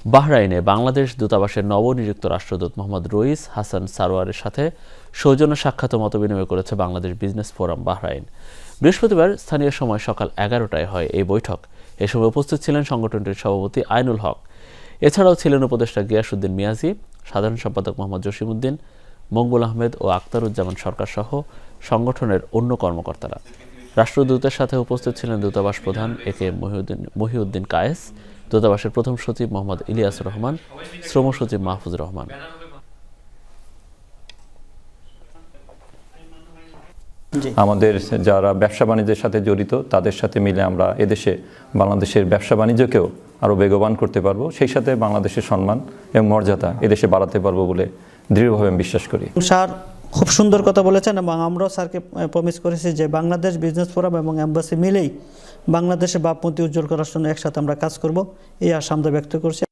বাহরাইনে বাংলাদেশ দূতাবাসের নবনিযুক্ত রাষ্ট্রদূত মোহাম্মদ রইস হাসান সারোয়ারের সাথে সৌজন্য সাক্ষাৎ ও মতবিনিময় করেছে বাংলাদেশ বিজনেস ফোরাম বাহরাইন। বৃহস্পতিবার স্থানীয় সময় সকাল 11টায় হয় এই বৈঠক। এ সময় উপস্থিত ছিলেন সংগঠনটির সভাপতি আইনুল হক। এছাড়াও ছিলেন উপদেষ্টা গিয়াসউদ্দিন মিয়াজি, সাধারণ সম্পাদক মোহাম্মদ জসিমউদ্দিন, মকবুল আহমেদ ও আখতারুজ্জামান সরকার সহ সংগঠনের অন্য কর্মকর্তারা। রাষ্ট্রদূতের সাথে উপস্থিত ছিলেন দূতাবাস প্রধান একে মহিউদ্দিন কায়েস, দূতাবাসের প্রথম সচিব মোহাম্মদ ইলিয়াসুর রহমান, শ্রম সচিব মাহফুজুর রহমান। আমাদের যারা ব্যবসা বাণিজ্যের সাথে জড়িত তাদের সাথে মিলে আমরা এদেশে বাংলাদেশের ব্যবসা বাণিজ্যকেও আরও বেগবান করতে পারবো, সেই সাথে বাংলাদেশের সম্মান এবং মর্যাদা এদেশে বাড়াতে পারবো বলে দৃঢ়ভাবে আমি বিশ্বাস করি। স্যার খুব সুন্দর কথা বলেছেন এবং আমরাও স্যারকে প্রমিস করেছি যে বাংলাদেশ বিজনেস ফোরাম এবং এম্বাসি মিলেই বাংলাদেশের ভাবমূর্তি উজ্জ্বল করার জন্য একসাথে আমরা কাজ করব, এই আশা আমরা ব্যক্ত করছি।